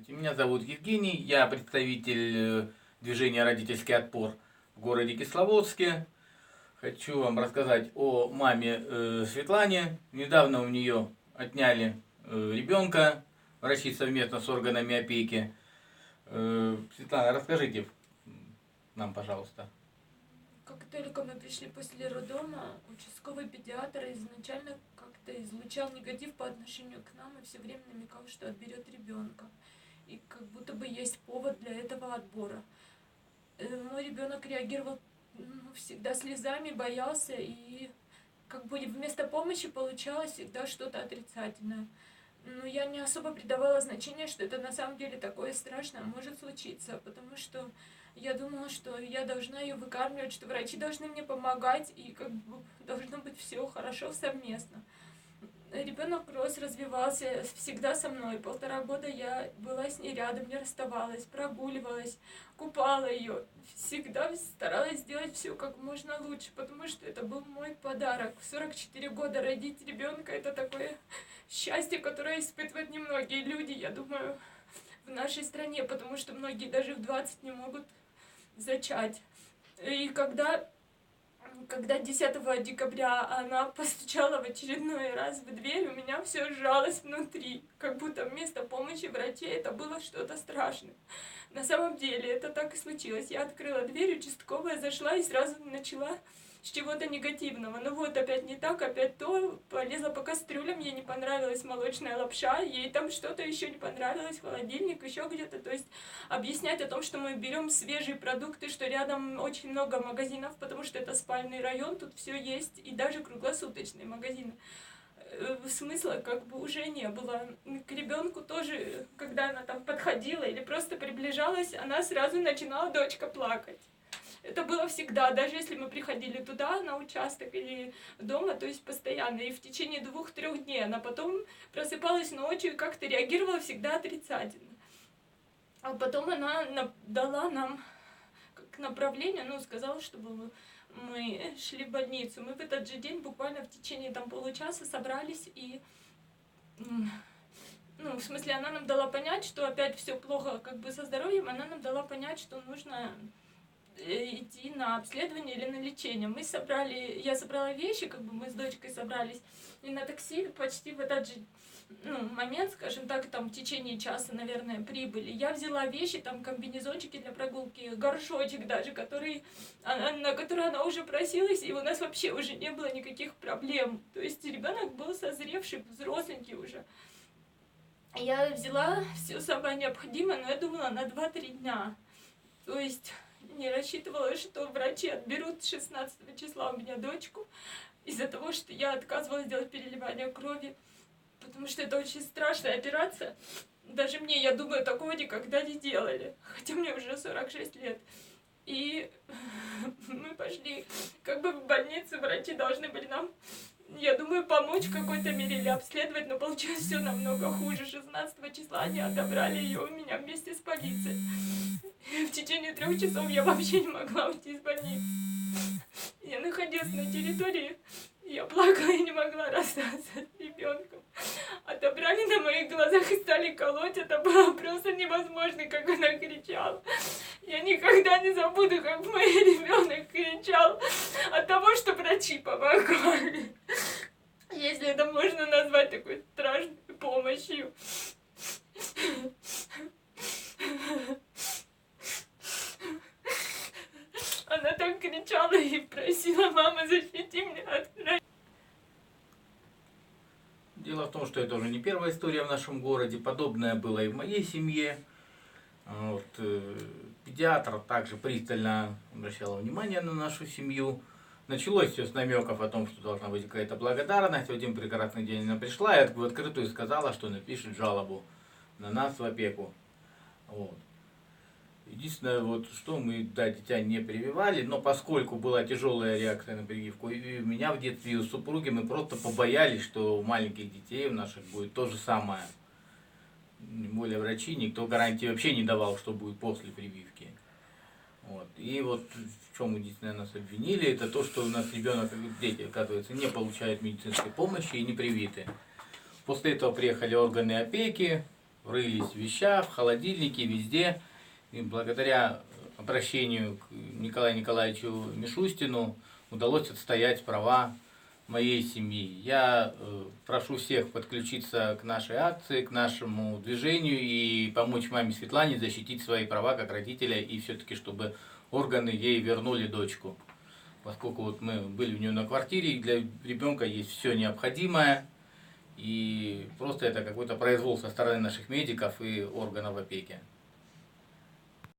Здравствуйте, меня зовут Евгений, я представитель движения «Родительский отпор» в городе Кисловодске. Хочу вам рассказать о маме Светлане. Недавно у нее отняли ребенка, врачи совместно с органами опеки. Светлана, расскажите нам, пожалуйста. Как только мы пришли после роддома, участковый педиатр изначально как-то излучал негатив по отношению к нам и все время намекал, что отберет ребенка. И как будто бы есть повод для этого отбора. Мой ребенок реагировал всегда слезами, боялся, и как бы вместо помощи получалось всегда что-то отрицательное. Но я не особо придавала значения, что это на самом деле такое страшное может случиться, потому что я думала, что я должна ее выкармливать, что врачи должны мне помогать, и как бы должно быть все хорошо совместно. Ребенок рос, развивался, всегда со мной. 1,5 года я была с ней рядом, не расставалась, прогуливалась, купала ее. Всегда старалась сделать все как можно лучше, потому что это был мой подарок. В 44 года родить ребенка — это такое счастье, которое испытывают немногие люди, я думаю, в нашей стране, потому что многие даже в 20 не могут зачать. И когда 10 декабря она постучала в очередной раз в дверь, у меня все сжалось внутри, как будто вместо помощи врачей это было что-то страшное. На самом деле это так и случилось. Я открыла дверь, участковая зашла и сразу начала с чего-то негативного. Ну вот, опять не так, опять то. Полезла по кастрюлям, ей не понравилась молочная лапша, ей там что-то еще не понравилось, холодильник, еще где-то. То есть объяснять о том, что мы берем свежие продукты, что рядом очень много магазинов, потому что это спальный район, тут все есть, и даже круглосуточные магазины. Смысла как бы уже не было. К ребенку тоже, когда она там подходила или просто приближалась, она сразу начинала, дочка, плакать. Это было всегда, даже если мы приходили туда, на участок или дома, то есть постоянно. И в течение 2-3 дней она потом просыпалась ночью и как-то реагировала всегда отрицательно. А потом она дала нам как направление, сказала, чтобы мы шли в больницу. Мы в этот же день, буквально в течение получаса, собрались и... в смысле, она нам дала понять, что опять все плохо как бы со здоровьем, она нам дала понять, что нужно идти на обследование или на лечение. Я собрала вещи, как бы мы с дочкой собрались, и на такси почти в этот же момент, скажем так, там в течение часа, наверное, прибыли. Я взяла вещи, там комбинезончики для прогулки, горшочек даже, на который она уже просилась, и у нас вообще уже не было никаких проблем. То есть ребенок был созревший, взросленький уже. Я взяла все самое необходимое, но я думала на 2-3 дня. То есть не рассчитывала, что врачи отберут 16 числа у меня дочку из-за того, что я отказывалась делать переливание крови, потому что это очень страшная операция. Даже мне, я думаю, такого никогда не делали, хотя мне уже 46 лет. И мы пошли как бы в больницу, врачи должны были нам, я думаю, помочь в какой-то мере или обследовать, но получилось все намного хуже. 16 числа они отобрали ее у меня вместе с полицией. В течение 3 часов я вообще не могла уйти из больницы. Я находилась на территории, я плакала и не могла расстаться с ребенком. Отобрали на моих глазах и стали колоть. Это было просто невозможно, как она кричала. Я никогда не забуду, как мой ребенок кричал от того, что врачи помогали. Если это можно назвать такой страшной помощью. Она так кричала и просила: мама, защити меня от врача. Дело в том, что это уже не первая история в нашем городе. Подобное было и в моей семье. Педиатр также пристально обращала внимание на нашу семью. Началось все с намеков о том, что должна быть какая-то благодарность. В один прекрасный день она пришла и в открытую сказала, что напишет жалобу на нас в опеку. Единственное, что мы дитя не прививали, но поскольку была тяжелая реакция на прививку, и у меня в детстве, и у супруги, мы просто побоялись, что у маленьких детей у наших будет то же самое. Тем более врачи, никто гарантии вообще не давал, что будет после прививки. И в чем единственное нас обвинили, это то, что у нас ребенок, дети, оказывается, не получают медицинской помощи и не привиты. После этого приехали органы опеки, рылись в вещах, в холодильнике, везде. И благодаря обращению к Николаю Николаевичу Мишустину удалось отстоять права моей семьи. Я прошу всех подключиться к нашей акции, к нашему движению и помочь маме Светлане защитить свои права как родителя и все-таки, чтобы органы ей вернули дочку. Поскольку вот мы были у нее на квартире, и для ребенка есть все необходимое, и просто это какой-то произвол со стороны наших медиков и органов опеки.